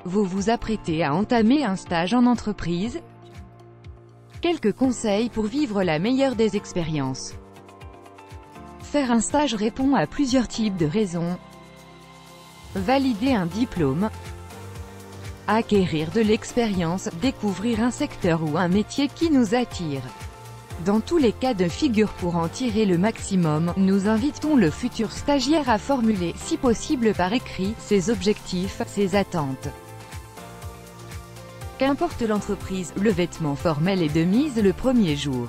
Vous vous apprêtez à entamer un stage en entreprise? Quelques conseils pour vivre la meilleure des expériences. Faire un stage répond à plusieurs types de raisons. Valider un diplôme, acquérir de l'expérience, découvrir un secteur ou un métier qui nous attire. Dans tous les cas de figure, pour en tirer le maximum, nous invitons le futur stagiaire à formuler, si possible par écrit, ses objectifs, ses attentes. Qu'importe l'entreprise, le vêtement formel est de mise le premier jour.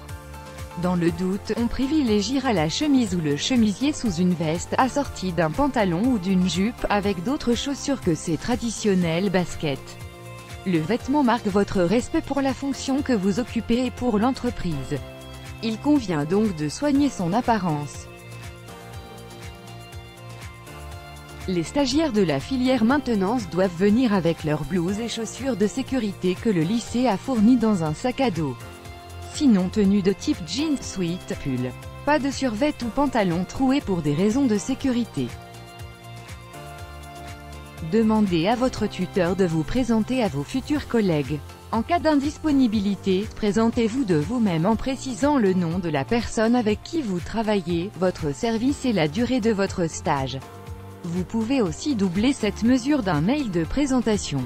Dans le doute, on privilégiera la chemise ou le chemisier sous une veste, assortie d'un pantalon ou d'une jupe, avec d'autres chaussures que ses traditionnelles baskets. Le vêtement marque votre respect pour la fonction que vous occupez et pour l'entreprise. Il convient donc de soigner son apparence. Les stagiaires de la filière maintenance doivent venir avec leurs blouses et chaussures de sécurité que le lycée a fournies dans un sac à dos. Sinon, tenue de type jeans, sweat, pull. Pas de survêt ou pantalon troué pour des raisons de sécurité. Demandez à votre tuteur de vous présenter à vos futurs collègues. En cas d'indisponibilité, présentez-vous de vous-même en précisant le nom de la personne avec qui vous travaillez, votre service et la durée de votre stage. Vous pouvez aussi doubler cette mesure d'un mail de présentation.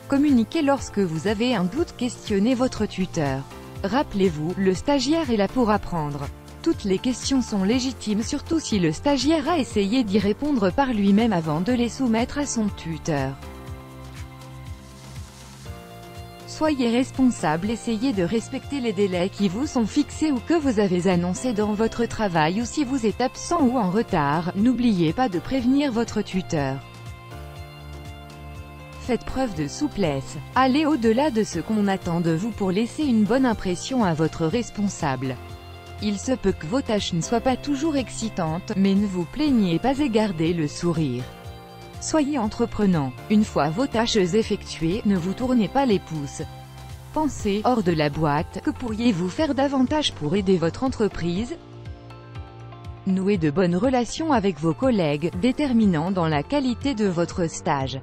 Communiquez lorsque vous avez un doute, questionnez votre tuteur. Rappelez-vous, le stagiaire est là pour apprendre. Toutes les questions sont légitimes, surtout si le stagiaire a essayé d'y répondre par lui-même avant de les soumettre à son tuteur. Soyez responsable, essayez de respecter les délais qui vous sont fixés ou que vous avez annoncés dans votre travail, ou si vous êtes absent ou en retard, n'oubliez pas de prévenir votre tuteur. Faites preuve de souplesse. Allez au-delà de ce qu'on attend de vous pour laisser une bonne impression à votre responsable. Il se peut que vos tâches ne soient pas toujours excitantes, mais ne vous plaignez pas et gardez le sourire. Soyez entreprenant. Une fois vos tâches effectuées, ne vous tournez pas les pouces. Pensez hors de la boîte. Que pourriez-vous faire davantage pour aider votre entreprise? Nouez de bonnes relations avec vos collègues, déterminant dans la qualité de votre stage.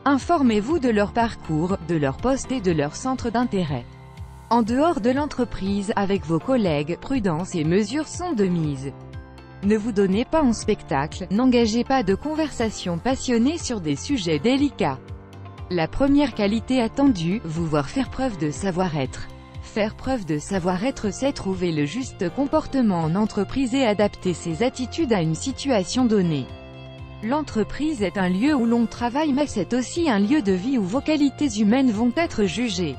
Informez-vous de leur parcours, de leur poste et de leur centre d'intérêt. En dehors de l'entreprise, avec vos collègues, prudence et mesure sont de mise. Ne vous donnez pas en spectacle, n'engagez pas de conversation passionnée sur des sujets délicats. La première qualité attendue, vous voir faire preuve de savoir-être. Faire preuve de savoir-être, c'est trouver le juste comportement en entreprise et adapter ses attitudes à une situation donnée. L'entreprise est un lieu où l'on travaille, mais c'est aussi un lieu de vie où vos qualités humaines vont être jugées.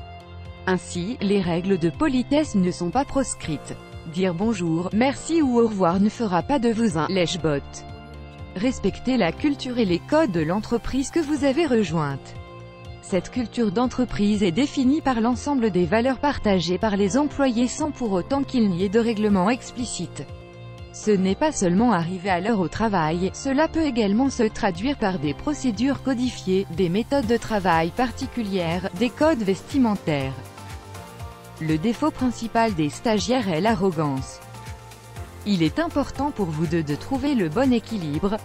Ainsi, les règles de politesse ne sont pas proscrites. Dire bonjour, merci ou au revoir ne fera pas de vous un lèche-bot. Respectez la culture et les codes de l'entreprise que vous avez rejointe. Cette culture d'entreprise est définie par l'ensemble des valeurs partagées par les employés sans pour autant qu'il n'y ait de règlement explicite. Ce n'est pas seulement arriver à l'heure au travail, cela peut également se traduire par des procédures codifiées, des méthodes de travail particulières, des codes vestimentaires. Le défaut principal des stagiaires est l'arrogance. Il est important pour vous deux de trouver le bon équilibre.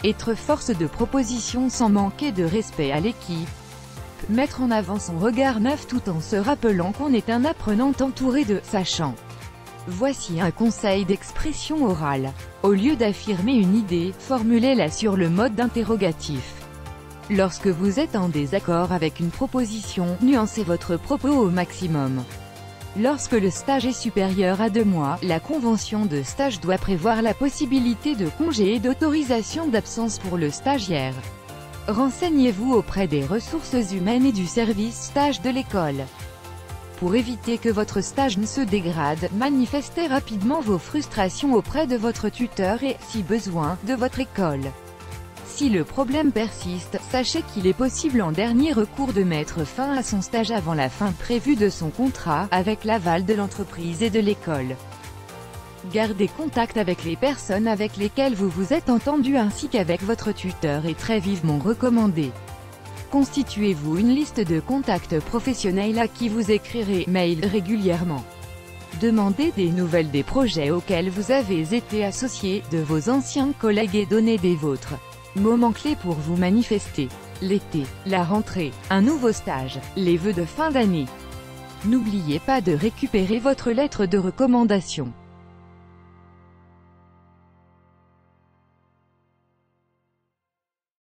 Être force de proposition sans manquer de respect à l'équipe. Mettre en avant son regard neuf tout en se rappelant qu'on est un apprenant entouré de sachants. Voici un conseil d'expression orale. Au lieu d'affirmer une idée, formulez-la sur le mode d'interrogatif. Lorsque vous êtes en désaccord avec une proposition, nuancez votre propos au maximum. Lorsque le stage est supérieur à 2 mois, la convention de stage doit prévoir la possibilité de congé et d'autorisation d'absence pour le stagiaire. Renseignez-vous auprès des ressources humaines et du service stage de l'école. Pour éviter que votre stage ne se dégrade, manifestez rapidement vos frustrations auprès de votre tuteur et, si besoin, de votre école. Si le problème persiste, sachez qu'il est possible en dernier recours de mettre fin à son stage avant la fin prévue de son contrat, avec l'aval de l'entreprise et de l'école. Gardez contact avec les personnes avec lesquelles vous vous êtes entendu ainsi qu'avec votre tuteur est très vivement recommandé. Constituez-vous une liste de contacts professionnels à qui vous écrirez mail régulièrement. Demandez des nouvelles des projets auxquels vous avez été associé, de vos anciens collègues et donnez des vôtres. Moment clé pour vous manifester. L'été, la rentrée, un nouveau stage, les vœux de fin d'année. N'oubliez pas de récupérer votre lettre de recommandation.